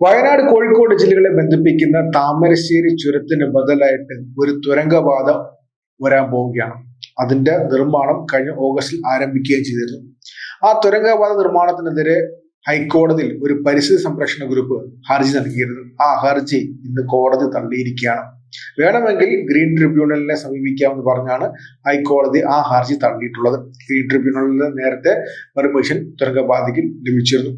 വയനാട് കോഴിക്കോട് ജില്ലകളെ ബന്ധിപ്പിക്കുന്ന താമരശ്ശേരി ചുരത്തിന് ബദലായിട്ട് ഒരു തുരങ്കപാത വരാൻ പോവുകയാണ്. അതിന്റെ നിർമ്മാണം കഴിഞ്ഞ ഓഗസ്റ്റിൽ ആരംഭിക്കുകയും ചെയ്തിരുന്നു. ആ തുരങ്കപാത നിർമ്മാണത്തിനെതിരെ ഹൈക്കോടതിയിൽ ഒരു പരിസ്ഥിതി സംരക്ഷണ ഗ്രൂപ്പ് ഹർജി നൽകിയിരുന്നു. ആ ഹർജി ഇന്ന് കോടതി തള്ളിയിരിക്കുകയാണ്. വേണമെങ്കിൽ ഗ്രീൻ ട്രിബ്യൂണലിനെ സമീപിക്കാമെന്ന് പറഞ്ഞാണ് ഹൈക്കോടതി ആ ഹർജി തള്ളിയിട്ടുള്ളത്. ഗ്രീൻ ട്രിബ്യൂണലിന് നേരത്തെ പെർമിഷൻ തുരങ്കപാതയ്ക്ക് ലഭിച്ചിരുന്നു.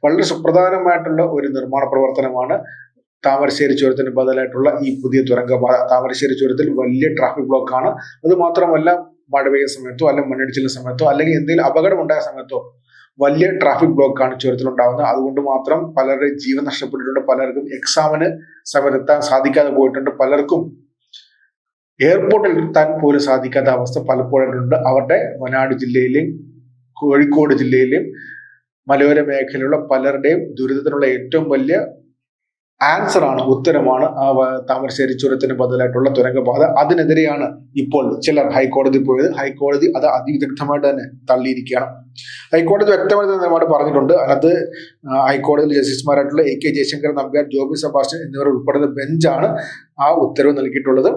വളരെ സുപ്രധാനമായിട്ടുള്ള ഒരു നിർമ്മാണ പ്രവർത്തനമാണ് താമരശ്ശേരി ചുരത്തിന് ബദലായിട്ടുള്ള ഈ പുതിയ തുരങ്കപാത. താമരശ്ശേരി ചുരത്തിൽ വലിയ ട്രാഫിക് ബ്ലോക്കാണ്. അത് മാത്രമല്ല, മഴ പെയ്യുന്ന സമയത്തോ അല്ലെങ്കിൽ മണ്ണിടിച്ചിലിന്റെ സമയത്തോ അല്ലെങ്കിൽ എന്തെങ്കിലും അപകടം ഉണ്ടായ സമയത്തോ വലിയ ട്രാഫിക് ബ്ലോക്കാണ് ചുരത്തിൽ ഉണ്ടാകുന്നത്. അതുകൊണ്ട് മാത്രം പലരുടെ ജീവൻ നഷ്ടപ്പെട്ടിട്ടുണ്ട്. പലർക്കും എക്സാമിന് സമയത്തെത്താൻ സാധിക്കാതെ പോയിട്ടുണ്ട്. പലർക്കും എയർപോർട്ടിൽ എത്താൻ പോലും സാധിക്കാത്ത അവസ്ഥ പലപ്പോഴുണ്ട്. അവരുടെ വയനാട് ജില്ലയിലെയും കോഴിക്കോട് ജില്ലയിലെയും മലയോര മേഖലയിലുള്ള പലരുടെയും ദുരിതത്തിനുള്ള ഏറ്റവും വലിയ ഉത്തരമാണ് ആ താമരശ്ശേരി ചുരത്തിന് ബദലായിട്ടുള്ള തുരങ്കപാത. അതിനെതിരെയാണ് ഇപ്പോൾ ചിലർ ഹൈക്കോടതി പോയത്. ഹൈക്കോടതി അത് അതിവിദഗ്ധമായിട്ട് തന്നെ തള്ളിയിരിക്കുകയാണ്. ഹൈക്കോടതി വ്യക്തമായി നിലപാട് പറഞ്ഞിട്ടുണ്ട്. അതിനകത്ത് ഹൈക്കോടതിയിൽ ജസ്റ്റിസുമാരായിട്ടുള്ള AK ജയശങ്കർ നമ്പ്യാർ, ജോബി സെബാസ്റ്റ്യൻ എന്നിവർ ഉൾപ്പെടുന്ന ബെഞ്ചാണ് ആ ഉത്തരവ് നൽകിയിട്ടുള്ളത്.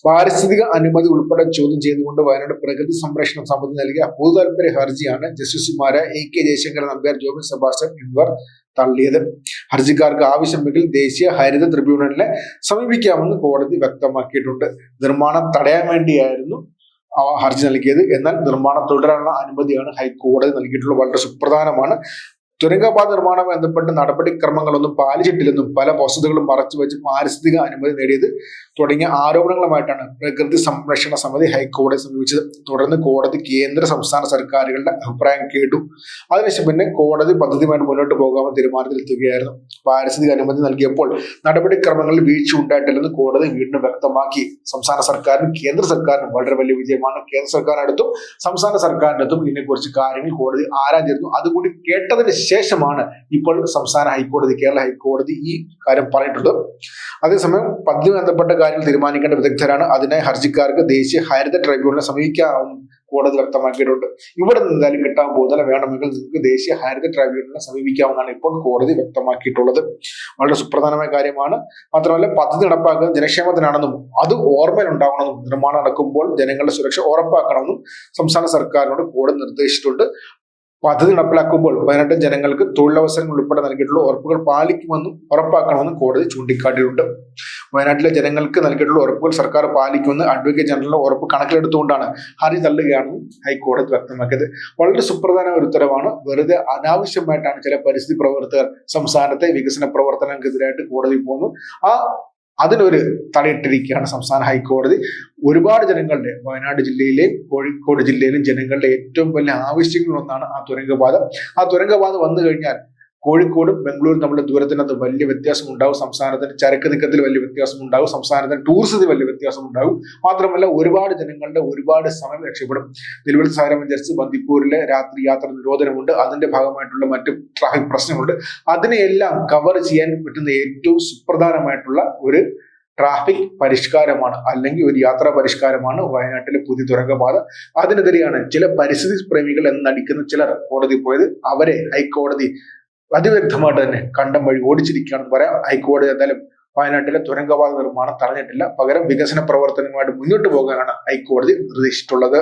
പാരിസ്ഥിതിക അനുമതി ഉൾപ്പെടെ ചോദ്യം ചെയ്തുകൊണ്ട് വയനാട് പ്രകൃതി സംരക്ഷണ സമിതി നൽകിയ പൊതു താൽപര്യ ഹർജിയാണ് ജസ്റ്റിസുമാരായ AK ജയശങ്കർ നമ്പ്യാർ, ജോബി സെബാസ്റ്റ്യൻ എന്നിവർ തള്ളിയത്. ഹർജിക്കാർക്ക് ആവശ്യമെങ്കിൽ ദേശീയ ഹരിത ട്രിബ്യൂണലിനെ സമീപിക്കാമെന്ന് കോടതി വ്യക്തമാക്കിയിട്ടുണ്ട്. നിർമ്മാണം തടയാൻ വേണ്ടിയായിരുന്നു ഹർജി നൽകിയത്. എന്നാൽ നിർമ്മാണം തുടരാനുള്ള അനുമതിയാണ് ഹൈക്കോടതി നൽകിയിട്ടുള്ളത്. വളരെ സുപ്രധാനമാണ്. തുരങ്കപാത നിർമ്മാണവുമായി ബന്ധപ്പെട്ട് നടപടിക്രമങ്ങളൊന്നും പാലിച്ചിട്ടില്ലെന്നും പല വസ്തുതകളും മറച്ചു വെച്ച് പാരിസ്ഥിതിക അനുമതി നേടിയത് തുടങ്ങിയ ആരോപണങ്ങളുമായിട്ടാണ് പ്രകൃതി സംരക്ഷണ സമിതി ഹൈക്കോടതിയെ സമീപിച്ചത്. തുടർന്ന് കോടതി കേന്ദ്ര സംസ്ഥാന സർക്കാരുകളുടെ അഭിപ്രായം കേട്ടു. അതിനുശേഷം പിന്നെ കോടതി പദ്ധതിയുമായിട്ട് മുന്നോട്ട് പോകാമെന്ന തീരുമാനത്തിലെത്തുകയായിരുന്നു. പാരിസ്ഥിതിക അനുമതി നൽകിയപ്പോൾ നടപടിക്രമങ്ങളിൽ വീഴ്ച ഉണ്ടായിട്ടില്ലെന്ന് കോടതി വീണ്ടും വ്യക്തമാക്കി. സംസ്ഥാന സർക്കാരിനും കേന്ദ്ര സർക്കാരിനും വളരെ വലിയ വിജയമാണ്. കേന്ദ്ര സർക്കാരിനടുത്തും സംസ്ഥാന സർക്കാരിനടുത്തും ഇതിനെക്കുറിച്ച് കാര്യങ്ങൾ കോടതി ആരാഞ്ഞിരുന്നു. അതുകൂടി കേട്ടതിന് ശേഷമാണ് ഇപ്പോൾ സംസ്ഥാന ഹൈക്കോടതി, കേരള ഹൈക്കോടതി ഈ കാര്യം പറഞ്ഞിട്ടുള്ളത്. അതേസമയം പദ്ധതി ബന്ധപ്പെട്ട കാര്യങ്ങൾ തീരുമാനിക്കേണ്ട വിദഗ്ധരാണ്. അതിനായി ഹർജിക്കാർക്ക് ദേശീയ ഹരിത ട്രൈബ്യൂണലിനെ സമീപിക്കാമെന്ന് കോടതി വ്യക്തമാക്കിയിട്ടുണ്ട്. ഇവിടെ നിന്ന് എന്തായാലും കിട്ടാൻ പോകുന്നില്ല. വേണമെങ്കിൽ നിങ്ങൾക്ക് ദേശീയ ഹരിത ട്രൈബ്യൂണലിനെ സമീപിക്കാമെന്നാണ് ഇപ്പോൾ കോടതി വ്യക്തമാക്കിയിട്ടുള്ളത്. വളരെ സുപ്രധാനമായ കാര്യമാണ്. മാത്രമല്ല, പദ്ധതി നടപ്പാക്കുന്നത് ജനക്ഷേമത്തിനാണെന്നും അത് ഓർമ്മയിൽ ഉണ്ടാവണമെന്നും നിർമ്മാണം നടക്കുമ്പോൾ ജനങ്ങളുടെ സുരക്ഷ ഉറപ്പാക്കണമെന്നും സംസ്ഥാന സർക്കാരിനോട് കോടതി നിർദ്ദേശിച്ചിട്ടുണ്ട്. പദ്ധതി നടപ്പിലാക്കുമ്പോൾ വയനാട്ടിലെ ജനങ്ങൾക്ക് തൊഴിലവസരങ്ങൾ ഉൾപ്പെടെ നൽകിയിട്ടുള്ള ഉറപ്പുകൾ പാലിക്കുമെന്നും ഉറപ്പാക്കണമെന്നും കോടതി ചൂണ്ടിക്കാട്ടിയിട്ടുണ്ട്. വയനാട്ടിലെ ജനങ്ങൾക്ക് നൽകിയിട്ടുള്ള ഉറപ്പുകൾ സർക്കാർ പാലിക്കുമെന്ന് അഡ്വക്കേറ്റ് ജനറലിന്റെ ഉറപ്പ് കണക്കിലെടുത്തുകൊണ്ടാണ് ഹർജി തള്ളുകയാണെന്നും ഹൈക്കോടതി വ്യക്തമാക്കിയത്. വളരെ സുപ്രധാന ഒരു ഉത്തരവാണ്. വെറുതെ അനാവശ്യമായിട്ടാണ് ചില പരിസ്ഥിതി പ്രവർത്തകർ സംസ്ഥാനത്തെ വികസന പ്രവർത്തനങ്ങൾക്കെതിരായിട്ട് കോടതി പോകുന്നു. അതിനൊരു തടയിട്ടിരിക്കുകയാണ് സംസ്ഥാന ഹൈക്കോടതി. ഒരുപാട് ജനങ്ങളുടെ, വയനാട് ജില്ലയിലെയും കോഴിക്കോട് ജില്ലയിലെയും ജനങ്ങളുടെ ഏറ്റവും വലിയ ആവശ്യങ്ങളിലൊന്നാണ് ആ തുരങ്കപാത. ആ തുരങ്കപാത വന്നു കഴിഞ്ഞാൽ കോഴിക്കോടും ബംഗളൂരും തമ്മിലുള്ള ദൂരത്തിനകത്ത് വലിയ വ്യത്യാസം ഉണ്ടാവും. സംസ്ഥാനത്തിന് ചരക്ക് നീക്കത്തിൽ വലിയ വ്യത്യാസം ഉണ്ടാവും. സംസ്ഥാനത്തിന് ടൂറിസത്തിൽ വലിയ വ്യത്യാസം ഉണ്ടാവും. മാത്രമല്ല, ഒരുപാട് ജനങ്ങളുടെ ഒരുപാട് സമയം രക്ഷപ്പെടും. നിലവിൽ സാഹചര്യം ബന്ദിപ്പൂരിലെ രാത്രി യാത്ര നിരോധനമുണ്ട്. അതിന്റെ ഭാഗമായിട്ടുള്ള മറ്റ് ട്രാഫിക് പ്രശ്നങ്ങളുണ്ട്. അതിനെയെല്ലാം കവർ ചെയ്യാൻ പറ്റുന്ന ഏറ്റവും സുപ്രധാനമായിട്ടുള്ള ഒരു ട്രാഫിക് പരിഷ്കാരമാണ്, അല്ലെങ്കിൽ ഒരു യാത്രാ പരിഷ്കാരമാണ് വയനാട്ടിലെ പുതിയ തുരങ്കപാത. അതിനെതിരെയാണ് ചില പരിസ്ഥിതി പ്രേമികൾ എന്നടിക്കുന്ന ചിലർ കോടതി പോയത്. അവരെ ഹൈക്കോടതി അതിവ്യക്തമായിട്ട് തന്നെ കണ്ടം വഴി ഓടിച്ചിരിക്കുകയാണെന്ന് പറയാം. ഹൈക്കോടതി എന്തായാലും വയനാട്ടിലെ തുരങ്കപാത നിർമ്മാണം തടഞ്ഞിട്ടില്ല. പകരം വികസന പ്രവർത്തനങ്ങളുമായിട്ട് മുന്നോട്ട് പോകാനാണ് ഹൈക്കോടതി നിർദ്ദേശിച്ചിട്ടുള്ളത്.